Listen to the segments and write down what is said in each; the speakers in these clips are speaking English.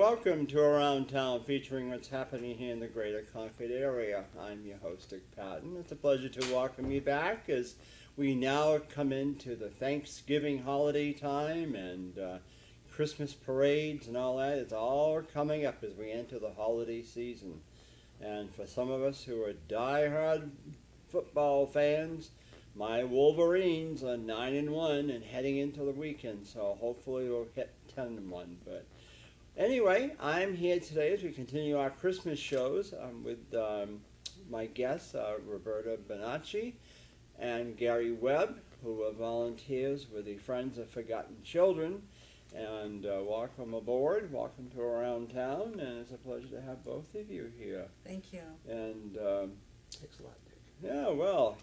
Welcome to Around Town, featuring what's happening here in the greater Concord area. I'm your host, Dick Patten. It's a pleasure to welcome you back as we now come into the Thanksgiving holiday time and Christmas parades and all that. It's all coming up as we enter the holiday season. And for some of us who are diehard football fans, my Wolverines are 9-1 and heading into the weekend, so hopefully we'll hit 10-1. But anyway, I'm here today as we continue our Christmas shows with my guests, Roberta Bonocchi and Gary Webb, who are volunteers with the Friends of Forgotten Children. And welcome aboard, welcome to Around Town, and it's a pleasure to have both of you here. Thank you. And Thanks a lot, Dick. yeah, well,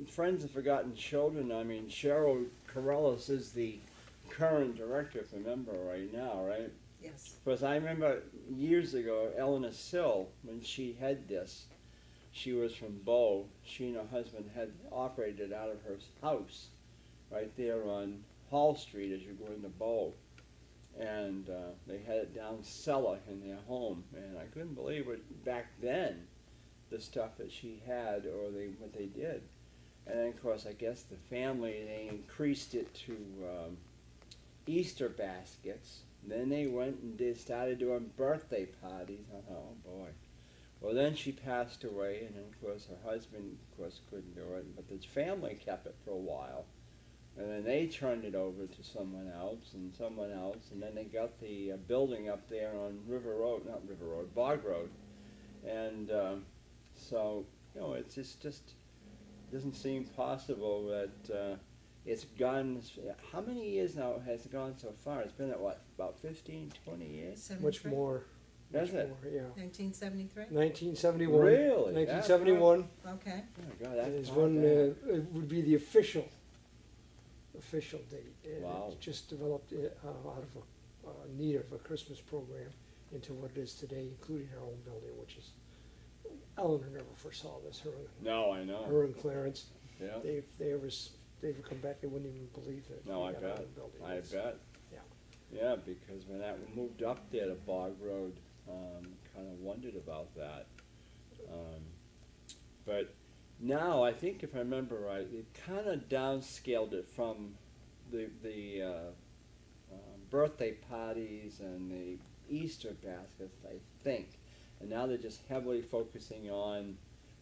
Friends of Forgotten Children, I mean, Cheryl Corellis is the current director, if I remember right now, right? Yes. Because I remember years ago, Eleanor Sill, when she had this, she was from Bow. She and her husband had operated out of her house right there on Hall Street as you go into Bow. And they had it down cellar in their home. And I couldn't believe it back then, the stuff that she had or what they did. And then, of course, I guess the family, they increased it to Easter baskets. Then they went and started doing birthday parties. Oh boy. Well, then she passed away, and then of course her husband, of course, couldn't do it, but the family kept it for a while. And then they turned it over to someone else, and then they got the building up there on Bog Road. And so, it's just doesn't seem possible that it's gone. How many years now has it gone so far? It's been at what, about 15, 20 years? 73? Much more. Does it? More, yeah. 1973? 1971. Really? 1971 Okay. Oh my God, that's is far when back. it would be the official date. And Wow. It just developed out of a need of a Christmas program into what it is today, including our own building, which is, Eleanor never foresaw this. No, I know. Her and Clarence, Yeah. if they ever come back, they wouldn't even believe it. No, I We got our bet. own building. I It's- bet. Yeah. Yeah, because when that moved up there to Bog Road, kind of wondered about that. But now, I think if I remember right, it kind of downscaled it from the birthday parties and the Easter baskets, I think. And now they're just heavily focusing on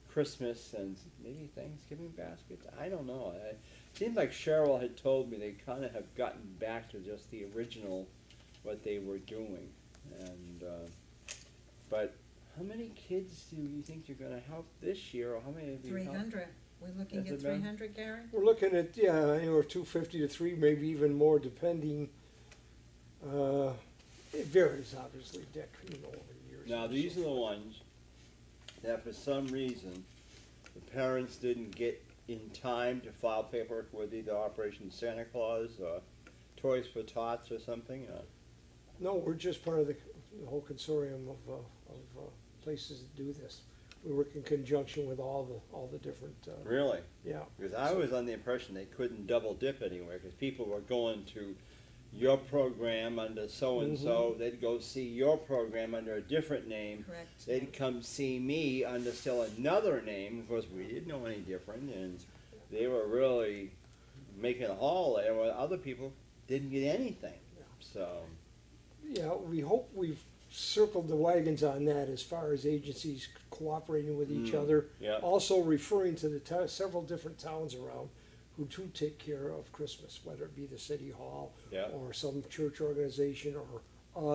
Christmas and maybe Thanksgiving baskets. I don't know. It seemed like Cheryl had told me they kind of have gotten back to just the original, what they were doing. And but how many kids do you think you're going to help this year, or how many have you helped? 300. We're looking Has at it been? 300, Gary? We're looking at, anywhere 250 to 3, maybe even more, depending. It varies, obviously, Dick, over the years. Now, these are the ones that for some reason the parents didn't get in time to file paperwork with either Operation Santa Claus or Toys for Tots or something. No, we're just part of the whole consortium of places that do this. We work in conjunction with all the different. Really? Yeah. Because I was on the impression they couldn't double dip anywhere, because people were going to your program under so-and-so, they'd go see your program under a different name. Correct. They'd come see me under still another name. Of course, we didn't know any different, and they were really making a haul there where other people didn't get anything. Yeah. So, Yeah, we hope we've circled the wagons on that as far as agencies cooperating with each other. yeah. Also referring to the several different towns around who do take care of Christmas, whether it be the city hall Yeah. or some church organization or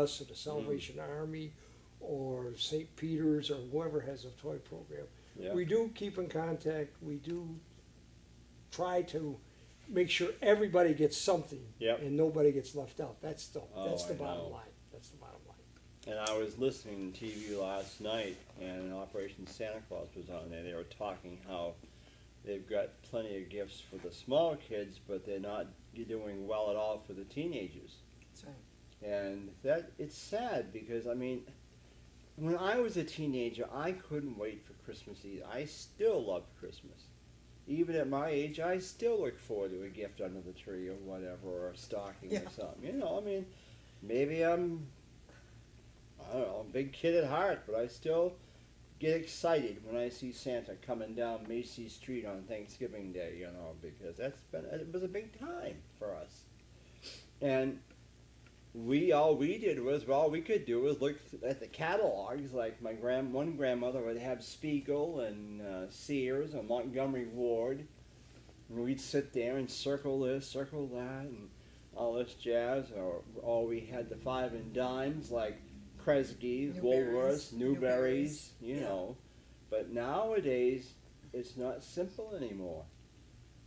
us or the Salvation Army or St. Peter's or whoever has a toy program. Yeah. We do keep in contact. We do try to make sure everybody gets something Yep. and nobody gets left out. That's the Oh, I bottom know. line. That's the bottom line. And I was listening to TV last night, and Operation Santa Claus was on there. They were talking how they've got plenty of gifts for the small kids, but they're not doing well at all for the teenagers. That's right. And it's sad, because I mean, when I was a teenager, I couldn't wait for Christmas Eve. I still love Christmas. Even at my age, I still look forward to a gift under the tree or whatever, or a stocking Yeah. or something. I mean, maybe I'm I don't know, big kid at heart, but I still get excited when I see Santa coming down Macy Street on Thanksgiving Day, you know, because it was a big time for us. And all we did was, all we could do was look at the catalogs. Like one grandmother would have Spiegel and Sears and Montgomery Ward, and we'd sit there and circle this, circle that, and all this jazz. Or we had the five and dimes like Kresge, Woolworths, Newberry's, you know. But nowadays, it's not simple anymore.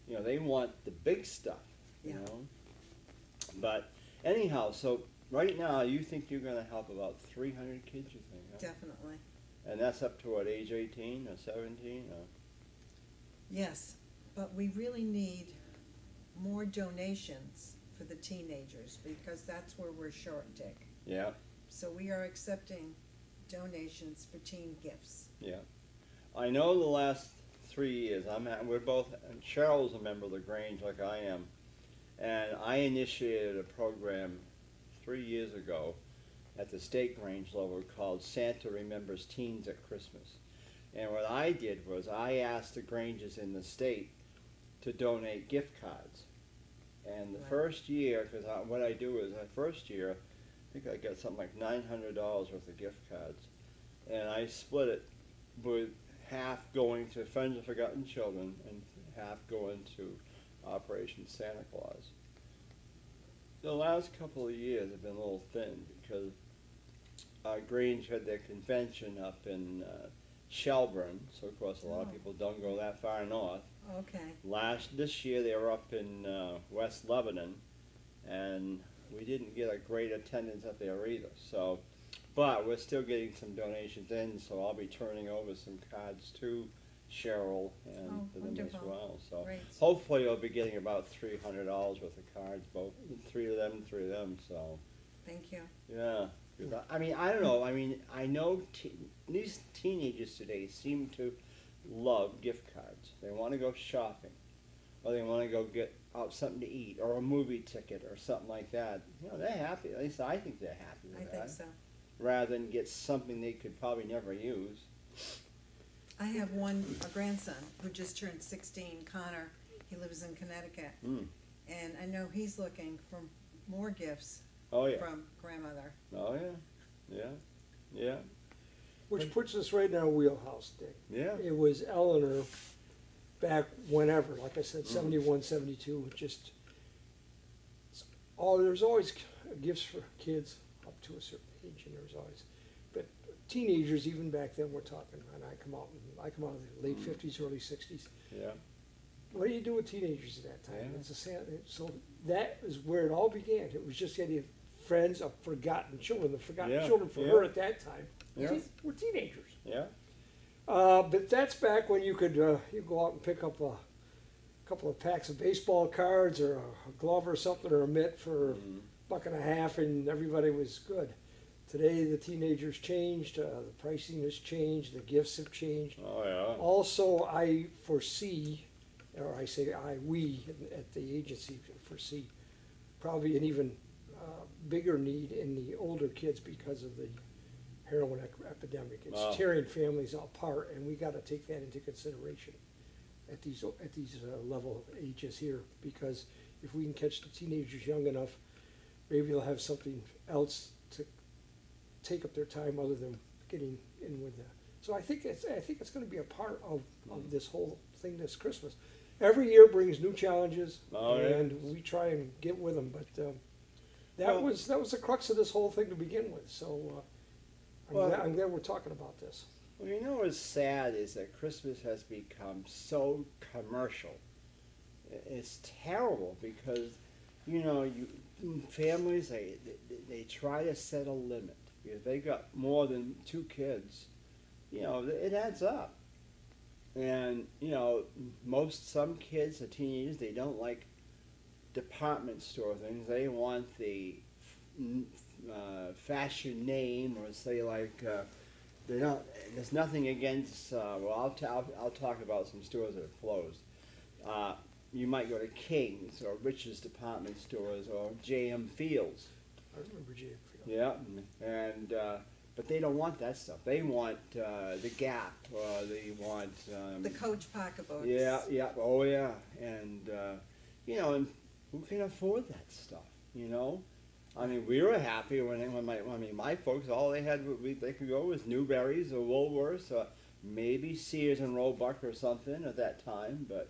You know, they want the big stuff, you know. But anyhow, so right now you think you're going to help about 300 kids, you think? Huh? Definitely. And that's up to what, age 18 or 17? Or? Yes, but we really need more donations for the teenagers because that's where we're short, Dick. Yeah. So we are accepting donations for teen gifts. Yeah. I know the last 3 years, we're both, and Cheryl's a member of the Grange like I am, and I initiated a program 3 years ago at the state Grange level called Santa Remembers Teens at Christmas. And what I did was I asked the Granges in the state to donate gift cards. And the first year, because what I do is the first year, I think I got something like $900 worth of gift cards. And I split it with half going to Friends of Forgotten Children and half going to Operation Santa Claus. The last couple of years have been a little thin because Grange had their convention up in Shelburne, so of course a lot of people don't go that far north. Okay. This year they were up in West Lebanon, and we didn't get a great attendance up there either. So, but we're still getting some donations in, so I'll be turning over some cards to Cheryl and to them as well. So Great. hopefully you'll be getting about $300 worth of cards, both three of them. So Thank you. yeah. I mean, I don't know. I mean, I know these teenagers today seem to love gift cards. They want to go shopping, or they want to go get out something to eat, or a movie ticket, or something like that. You know, they're happy. At least I think they're happy with that. I think so. Rather than get something they could probably never use. I have a grandson who just turned 16, Connor. He lives in Connecticut. And I know he's looking for more gifts from grandmother. Oh, yeah. Which puts us right in our wheelhouse, Dick. Yeah. It was Eleanor back whenever, like I said, 71, 72, just, there's always gifts for kids up to a certain age, and there's always, but teenagers, even back then, we're talking, and I come out of the late 50s, early 60s. Yeah. What do you do with teenagers at that time? Yeah. So that is where it all began. It was just getting friends of forgotten children. The forgotten children for her at that time were teenagers. Yeah. But that's back when you could you go out and pick up a couple of packs of baseball cards or a glove or something or a mitt for $1.50, and everybody was good. Today the teenagers changed, the pricing has changed, the gifts have changed. Oh yeah. Also, I foresee, or I say we at the agency foresee, probably an even bigger need in the older kids because of the heroin epidemic. It's tearing families apart, and we got to take that into consideration at these level of ages here, because if we can catch the teenagers young enough, maybe they'll have something else to take up their time other than getting in with that. So I think it's going to be a part of this whole thing this Christmas. Every year brings new challenges, and we try and get with them. But that was the crux of this whole thing to begin with. So I'm glad we're talking about this. Well, you know what's sad is that Christmas has become so commercial. It's terrible because, you know, families they try to set a limit. If they got more than 2 kids, you know, it adds up. And, you know, some kids, the teenagers, they don't like department store things. They want the fashion name, or say like, they don't, there's nothing against, I'll talk about some stores that have closed. You might go to King's or Rich's department stores or J.M. Fields. I remember J.M. Fields. Yeah, and But they don't want that stuff. They want the Gap, they want The Coach pocketbooks. yeah, yeah, oh yeah, and you know, and who can afford that stuff? You know, I mean, we were happy when my folks, all they had they could go was Newberry's or Woolworths or maybe Sears and Roebuck or something at that time. But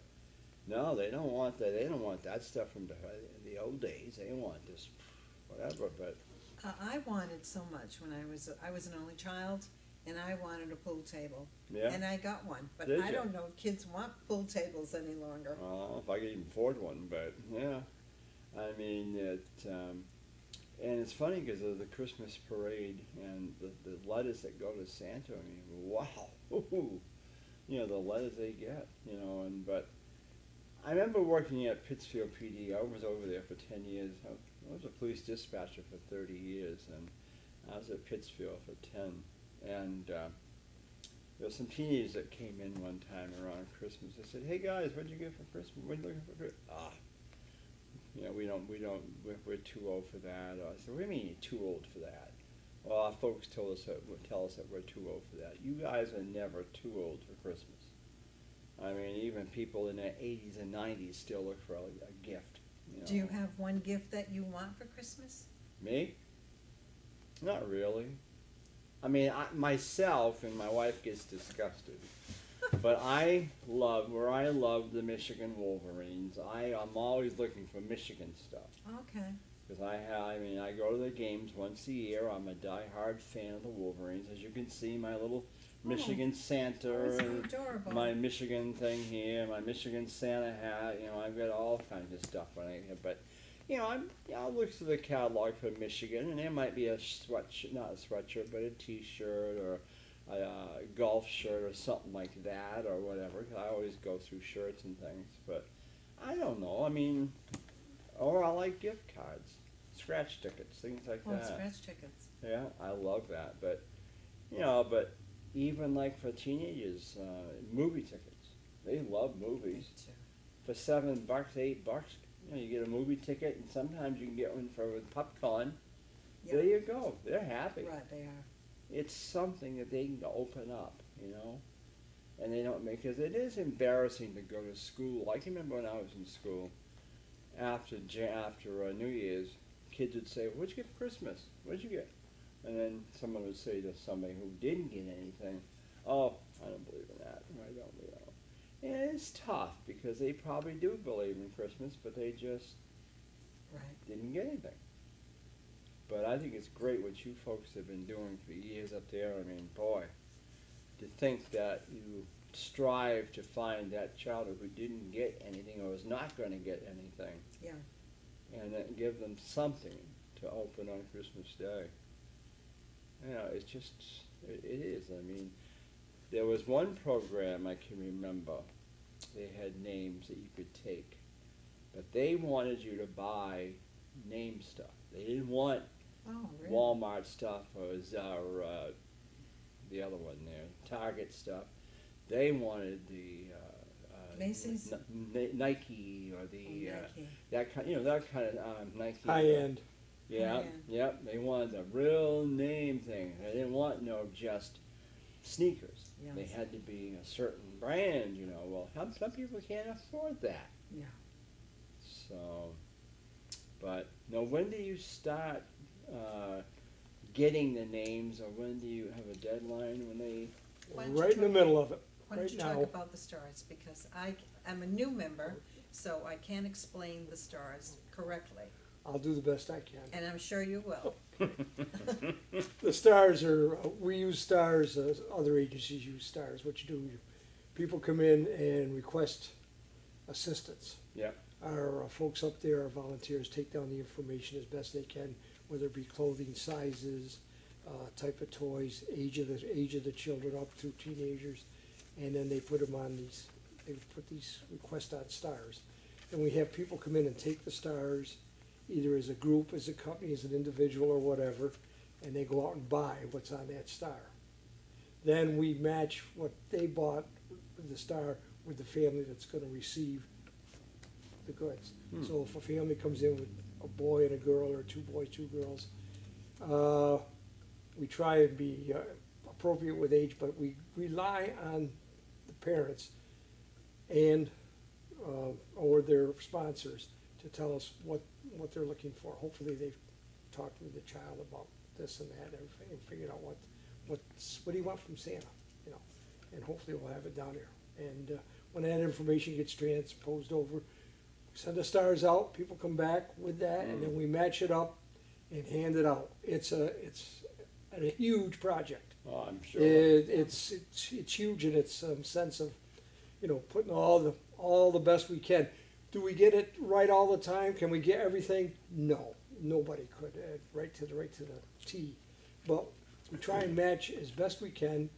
no, they don't want that. They don't want that stuff from the old days. They want this whatever. But I wanted so much when I was an only child, and I wanted a pool table. yeah. And I got one, but Did I you? don't know if kids want pool tables any longer. If I could even afford one, but yeah, I mean and it's funny because of the Christmas parade and the letters that go to Santa. I mean, wow, you know the letters they get, you know. And but I remember working at Pittsfield PD. I was over there for 10 years. I was a police dispatcher for 30 years, and I was at Pittsfield for 10. And there were some teenagers that came in one time around Christmas. They said, "Hey guys, what'd you get for Christmas? What are you looking for Christmas?" You know, we're too old for that. I said, "What do you mean you're too old for that?" Well, our folks tell us that we're too old for that. You guys are never too old for Christmas. I mean, even people in their 80s and 90s still look for a gift. You know. Do you have one gift that you want for Christmas? Me? Not really. I mean, myself and my wife gets disgusted. But I love the Michigan Wolverines. I'm always looking for Michigan stuff. Okay. Because I go to the games once a year. I'm a diehard fan of the Wolverines. As you can see, my little Michigan Santa, That's so and adorable. my Michigan thing here, my Michigan Santa hat. You know, I've got all kinds of stuff on it. But you know, I'll look through the catalog for Michigan, and there might be a not a sweatshirt, but a T-shirt or a golf shirt or something like that or whatever. 'Cause I always go through shirts and things, but I don't know. I mean, or I like gift cards, scratch tickets, things like that. Scratch tickets. Yeah, I love that. But you know, even like for teenagers, movie tickets. They love movies. Me too. For $7, $8, you know, you get a movie ticket, and sometimes you can get one with popcorn. Yeah. There you go. They're happy. Right, they are. It's something that they can open up, you know, and they don't make, because it is embarrassing to go to school. I can remember when I was in school, after New Year's, kids would say, "What'd you get for Christmas? What'd you get?" And then someone would say to somebody who didn't get anything, "Oh, I don't believe in that. I don't, you know." And it's tough because they probably do believe in Christmas, but they just Right. didn't get anything. But I think it's great what you folks have been doing for years up there. I mean, boy, to think that you strive to find that child who didn't get anything or was not going to get anything, Yeah. and then give them something to open on Christmas Day. You know, it's just, it is. I mean, there was one program I can remember. They had names that you could take, but they wanted you to buy name stuff. They didn't want Oh, really? Walmart stuff or the other one there, Target stuff. They wanted the Macy's? Nike or the Nike. that kind, that kind of Nike. High end. Yeah, High-end. yep. They wanted the real name thing. They didn't want no just sneakers. Yes. They had to be a certain brand. Well, some people can't afford that. Yeah. So, but no. When do you start getting the names, or when do you have a deadline? When they? Why don't you Right in the talk- middle of it. Why don't Right you now. talk about the stars, because I'm a new member, so I can't explain the stars correctly, I'll do the best I can. and I'm sure you will. The stars are, we use stars, other agencies use stars. What you do, people come in and request assistance. Yeah. Our folks up there, our volunteers, take down the information as best they can, whether it be clothing sizes, type of toys, age of the children up through teenagers, and then they put them on they put these requests on stars. And we have people come in and take the stars, either as a group, as a company, as an individual, or whatever, and they go out and buy what's on that star. Then we match what they bought, the star, with the family that's gonna receive the goods. So if a family comes in with a boy and a girl, or two boys, two girls, we we try and be appropriate with age, but we rely on the parents and or their sponsors to tell us what they're looking for. Hopefully they've talked with the child about this and that and figured out what do you want from Santa, you know, and hopefully we'll have it down here. And when that information gets transposed over, send the stars out, people come back with that, and then we match it up and hand it out. It's a huge project. Oh, I'm sure. It's huge in its sense of, you know, putting all the best we can. Do we get it right all the time? Can we get everything? No, nobody could, right to the T. But we try and match as best we can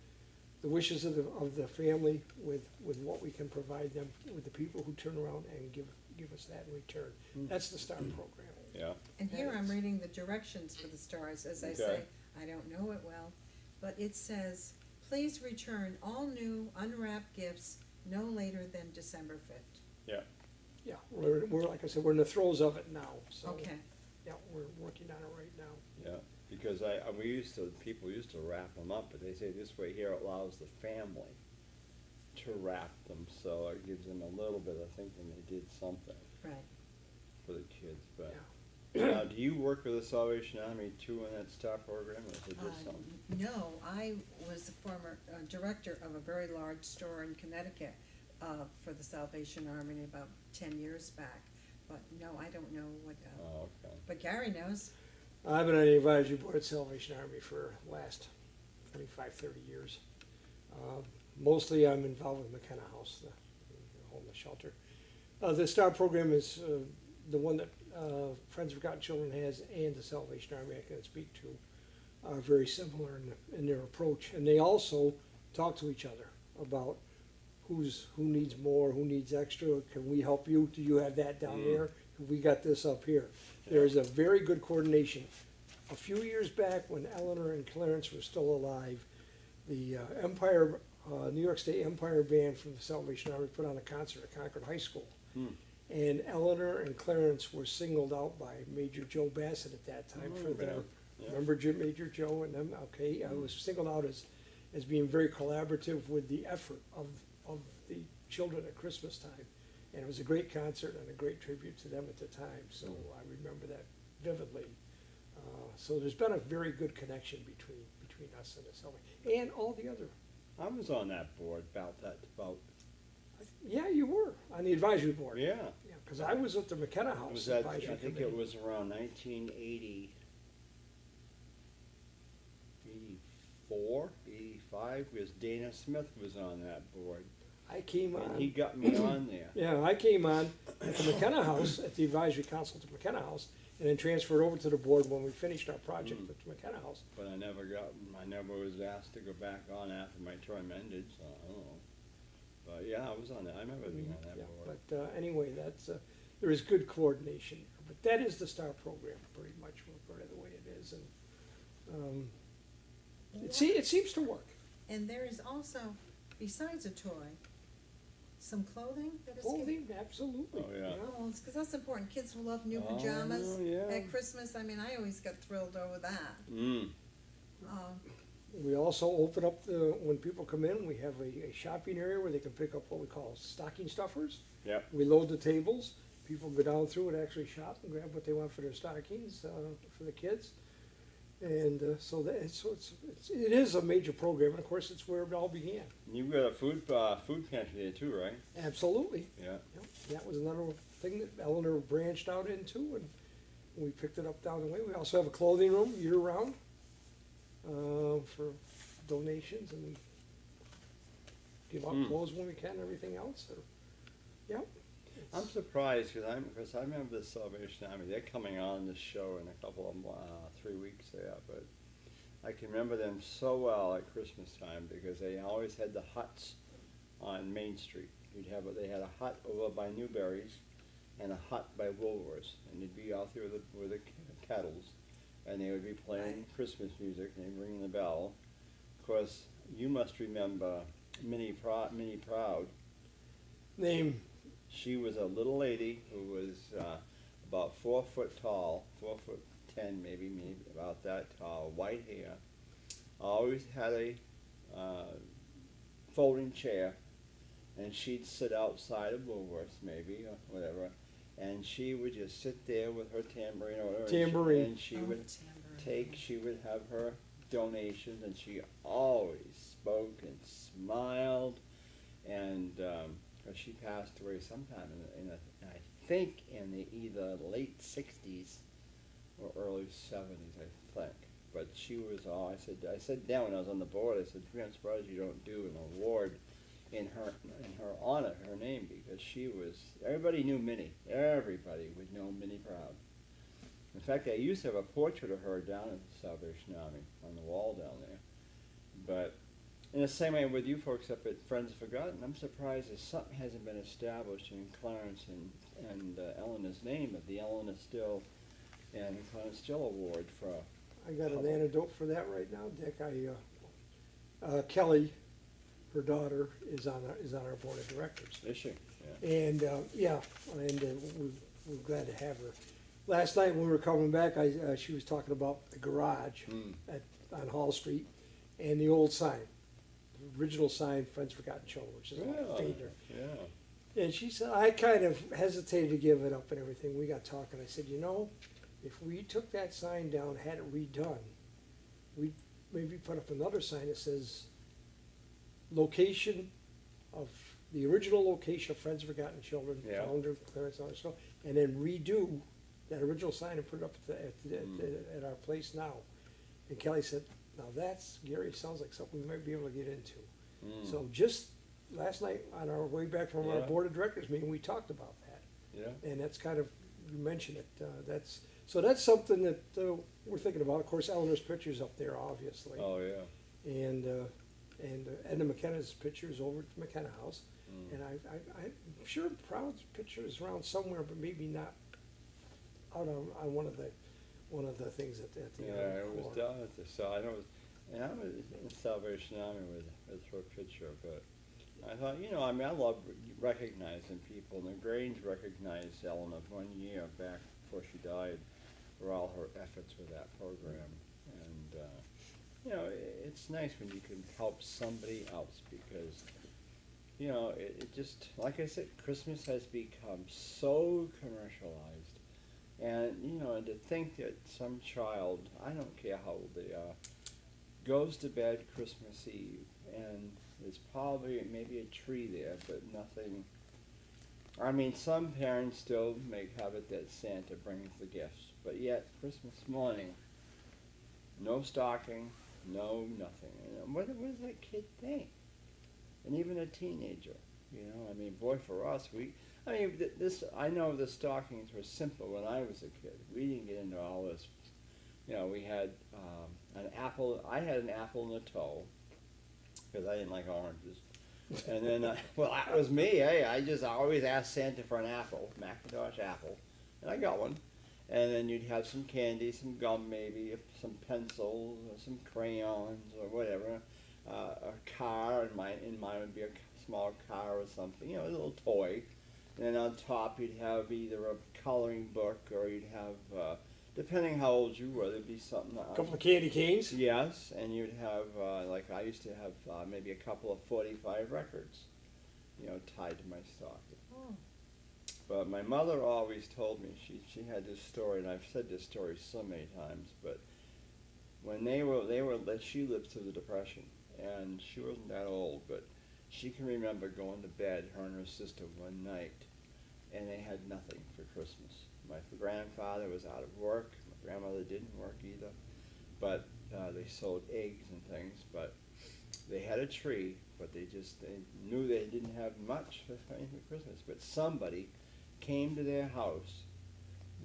the wishes of the family with what we can provide them, with the people who turn around and give us that in return. That's the STAR program. Yeah. And here I'm reading the directions for the stars. As I say, I don't know it well, but it says, please return all new unwrapped gifts no later than December 5th. Yeah. Yeah, we're like I said, we're in the throes of it now, so. Okay. Yeah, we're working on it right now. Yeah. Because people used to wrap them up, but they say this way here allows the family to wrap them, so it gives them a little bit of thinking they did something Right. for the kids. But Yeah. now, do you work with the Salvation Army too in that STAR program, or is it just something? No, I was the former director of a very large store in Connecticut for the Salvation Army about 10 years back. But no, I don't know what, Oh, okay. but Gary knows. I've been on the advisory board at Salvation Army for the last 25, 30 years. Mostly I'm involved with McKenna House, the homeless shelter. The STAR program is the one that Friends of Forgotten Children has, and the Salvation Army I can speak to are very similar in their approach. And they also talk to each other about who needs more, who needs extra, can we help you, do you have that down there, we got this up here. There's a very good coordination. A few years back, when Eleanor and Clarence were still alive, the New York State Empire Band from the Salvation Army put on a concert at Concord High School. And Eleanor and Clarence were singled out by Major Joe Bassett at that time for their, remember Major Joe and them? Okay, I was singled out as being very collaborative with the effort of the children at Christmas time. And it was a great concert and a great tribute to them at the time, so I remember that vividly. So there's been a very good connection between us and the Salvation, and all the other. I was on that board about. Yeah, you were, on the advisory board. Yeah. Yeah, because I was at the McKenna House Was that, advisory I think committee. it was around 1980, 84, 85, because Dana Smith was on that board. I came on. And he got me on there. Yeah, I came on at the McKenna House, at the advisory council at the McKenna House, and then transferred over to the board when we finished our project at the McKenna House. But I never was asked to go back on after my term ended, so I don't know. But yeah, I was on that. I remember being on that Yeah, board. but anyway, there is good coordination. But that is the STAR program, pretty much, the way it is. And it seems to work. And there is also, besides a toy, some clothing that is given. Clothing, absolutely. Oh, yeah. Oh, because that's important. Kids will love new Oh, pajamas yeah. at Christmas. I mean, I always got thrilled over that. We also open up when people come in, we have a shopping area where they can pick up what we call stocking stuffers. Yep. We load the tables, people go down through and actually shop and grab what they want for their stockings, for the kids. And it is a major program, and of course, it's where it all began. You've got a food pantry there too, right? Absolutely. Yeah. Yep. That was another thing that Eleanor branched out into, and we picked it up down the way. We also have a clothing room year-round for donations, and we give out clothes when we can and everything else. So, yeah. I'm surprised because I remember the Salvation Army. They're coming on this show in a couple of 3 weeks there, but I can remember them so well at Christmas time because they always had the huts on Main Street. They had a hut over by Newberry's and a hut by Woolworths, and they'd be out there with the kettles, and they would be playing Christmas music and they'd ring the bell. Of course, you must remember Minnie Proud. Name. She was a little lady who was about 4 foot tall, 4'10" maybe about that tall, white hair, always had a folding chair, and she'd sit outside of Woolworths maybe or whatever, and she would just sit there with her tambourine or whatever. Tambourine. And she would she would have her donations, and she always spoke and smiled, and she passed away sometime I think in the either late 60s or early 70s, I think. But she was all, I said then when I was on the board, I said, I'm surprised you don't do an award in her honor, her name, because she was, everybody knew Minnie. Everybody would know Minnie Proud. In fact, I used to have a portrait of her down in the Salvation Army on the wall down there. But in the same way with you folks up at Friends Forgotten, I'm surprised that something hasn't been established in Clarence and Eleanor's name of the Eleanor Still and Clarence Still Award for. I got an antidote for that right now, Dick. Kelly, her daughter, is on our board of directors. Is she? Yeah. And we're glad to have her. Last night when we were coming back, she was talking about the garage on Hall Street and the old sign, the original sign, Friends Forgotten Children, which is a lot fainter. Yeah. And she said, I kind of hesitated to give it up and everything. We got talking. I said, if we took that sign down, had it redone, we'd maybe put up another sign that says location of the original location of Friends Forgotten Children, founder Clarence Still, and then redo that original sign and put it up at our place now. And Kelly said, now that's, Gary, sounds like something we might be able to get into. So just last night on our way back from our board of directors meeting, we talked about that. Yeah. And that's kind of, you mentioned it, that's something that we're thinking about. Of course, Eleanor's picture's up there, obviously. Oh, yeah. And Edna McKenna's picture is over at the McKenna House. And I'm sure Proud's picture is around somewhere, but maybe not out on one of the things at the yeah, it was down at the side. I was in Salvation Army with her picture, but I thought, I love recognizing people. And the Grange recognized Eleanor 1 year back before she died for all her efforts with that program. And, it's nice when you can help somebody else because, it just, like I said, Christmas has become so commercialized. And, and to think that some child, I don't care how old they are, goes to bed Christmas Eve and there's probably maybe a tree there, but nothing. I mean, some parents still have it that Santa brings the gifts, but yet Christmas morning, no stocking, no nothing. What does that kid think? And even a teenager, I mean, boy, for us, I know the stockings were simple when I was a kid. We didn't get into all this. We had an apple. I had an apple and a toe because I didn't like oranges. And then, that was me. I always asked Santa for an apple, Macintosh apple, and I got one. And then you'd have some candy, some gum maybe, some pencils, or some crayons, or whatever. A car, and mine would be a small car or something, a little toy. And then on top you'd have either a coloring book or you'd have, depending how old you were, there'd be something. A couple of candy canes? Yes, and you'd have, like I used to have maybe a couple of 45 records, tied to my stocking. Oh. But my mother always told me, she had this story, and I've said this story so many times, but when she lived through the Depression, and she wasn't that old, but she can remember going to bed, her and her sister, one night, and they had nothing for Christmas. My grandfather was out of work. My grandmother didn't work either, but they sold eggs and things. But they had a tree, but they knew they didn't have much for Christmas. But somebody came to their house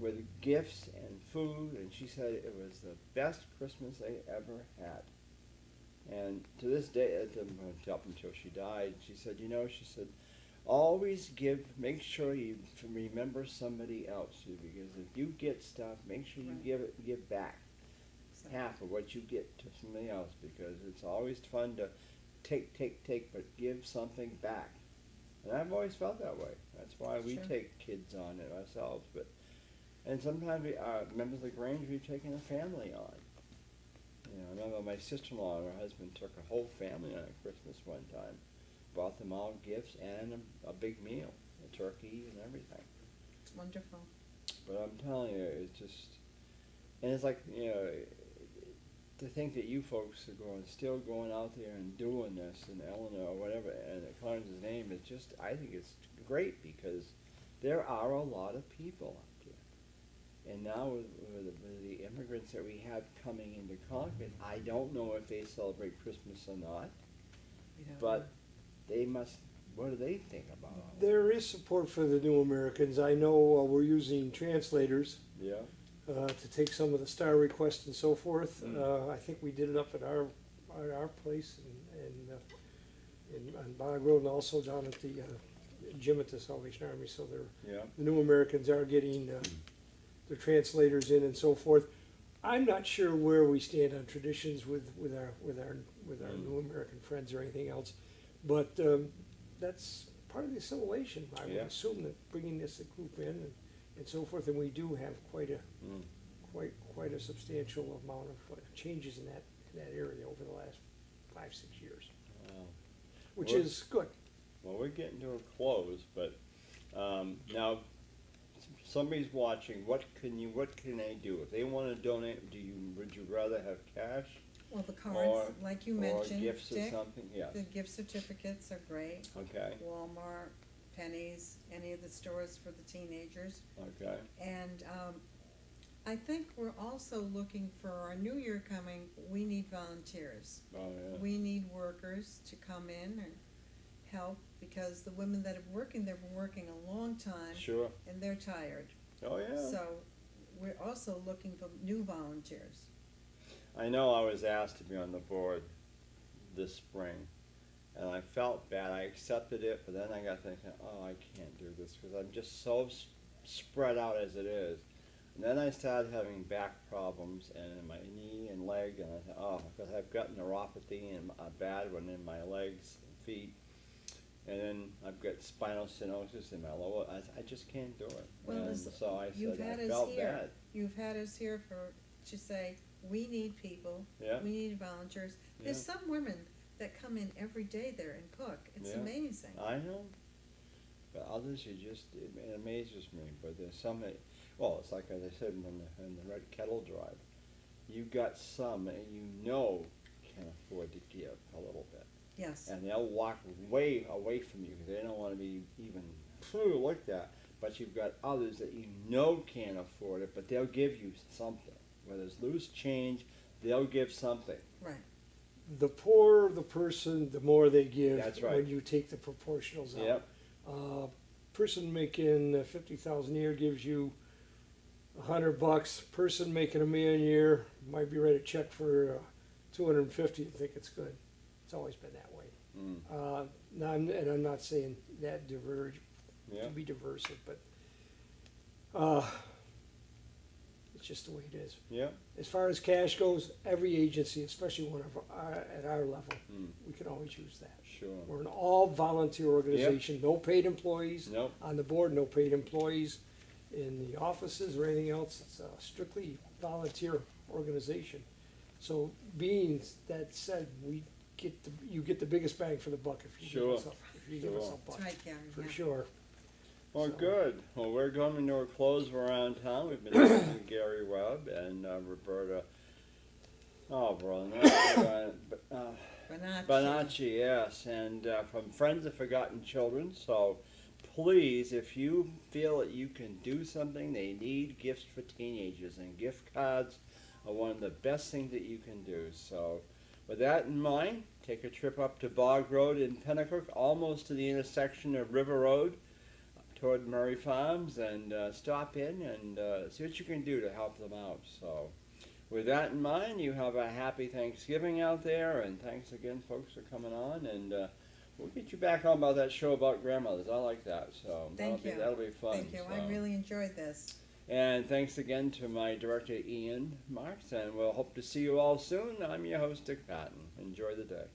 with gifts and food, and she said it was the best Christmas they ever had. And to this day, up until she died, she said, always make sure you remember somebody else, because if you get stuff, make sure you give back half of what you get to somebody else, because it's always fun to take, but give something back. And I've always felt that way. That's why we take kids on it ourselves. And sometimes members of the Grange, we've taken a family on. You know, I remember my sister-in-law and her husband took a whole family on Christmas one time, bought them all gifts and a big meal, a turkey and everything. It's wonderful. But I'm telling you, it's just, and it's like, you know, to think that you folks are still going out there and doing this, and Eleanor or whatever, and Clarence' name is just, I think it's great because there are a lot of people out there. And now with the immigrants that we have coming into Concord, I don't know if they celebrate Christmas or not, but they must, what do they think about all that? There is support for the new Americans. I know we're using translators Yeah. to take some of the star requests and so forth. I think we did it up at our place on Bog Road, and also down at the gym at the Salvation Army. So the new Americans are getting their translators in and so forth. I'm not sure where we stand on traditions with our new American friends or anything else, but that's part of the assimilation. I would assume that bringing this group in and so forth, and we do have quite a substantial amount of changes in that area over the last 5-6 years, which is good. Well, we're getting to a close, but now somebody's watching. What can they do if they want to donate? Would you rather have cash? Well, the cards, like you mentioned, or gifts Dick, or something? Yes. the gift certificates are great. Okay. Walmart, Penny's, any of the stores for the teenagers. Okay. And I think we're also looking for our new year coming. We need volunteers. Oh yeah. We need workers to come in and help, because the women that are working, they've been working a long time. Sure. And they're tired. Oh yeah. So we're also looking for new volunteers. I know I was asked to be on the board this spring, and I felt bad. I accepted it, but then I got thinking, oh, I can't do this because I'm just so spread out as it is. And then I started having back problems and in my knee and leg, and I thought, oh, because I've got neuropathy and a bad one in my legs and feet. And then I've got spinal stenosis in my lower. I just can't do it. Well, and so I you've said had I us felt here. bad. You've had us here to say we need people. Yeah. We need volunteers. There's some women that come in every day there and cook. It's amazing. I know. But others, it amazes me. But there's some that, well, it's like as I said in the Red Kettle Drive. You got some that you know can afford to give a little bit. Yes. And they'll walk way away from you because they don't want to be even like that. But you've got others that you know can't afford it, but they'll give you something. Whether it's loose change, they'll give something. Right. The poorer the person, the more they give. That's right. When you take the proportionals out. Yep. Person making $50,000 a year gives you $100. Person making $1 million a year might be write a check for $250 and think it's good. It's always been that way. Now, I'm not saying that to be diversive, but it's just the way it is. Yeah. As far as cash goes, every agency, especially one at our level, we can always use that. Sure. We're an all volunteer organization, no paid employees on the board, no paid employees in the offices or anything else. It's a strictly volunteer organization. So being that said, you get the biggest bang for the buck if you give us a buck. That's right, Gary. For sure. Well, good. Well, we're going to a close around town. We've been talking to Gary Webb and Roberta. Oh, brother. Bonocchi, yes. And from Friends of Forgotten Children. So please, if you feel that you can do something, they need gifts for teenagers. And gift cards are one of the best things that you can do. So with that in mind, take a trip up to Bog Road in Pennacook, almost to the intersection of River Road toward Murray Farms, and stop in and see what you can do to help them out. So with that in mind, you have a happy Thanksgiving out there, and thanks again, folks, for coming on, and we'll get you back on about that show about grandmothers. I like that, so that'll be fun. Thank you. So. I really enjoyed this. And thanks again to my director, Ian Marx, and we'll hope to see you all soon. I'm your host, Dick Patten. Enjoy the day.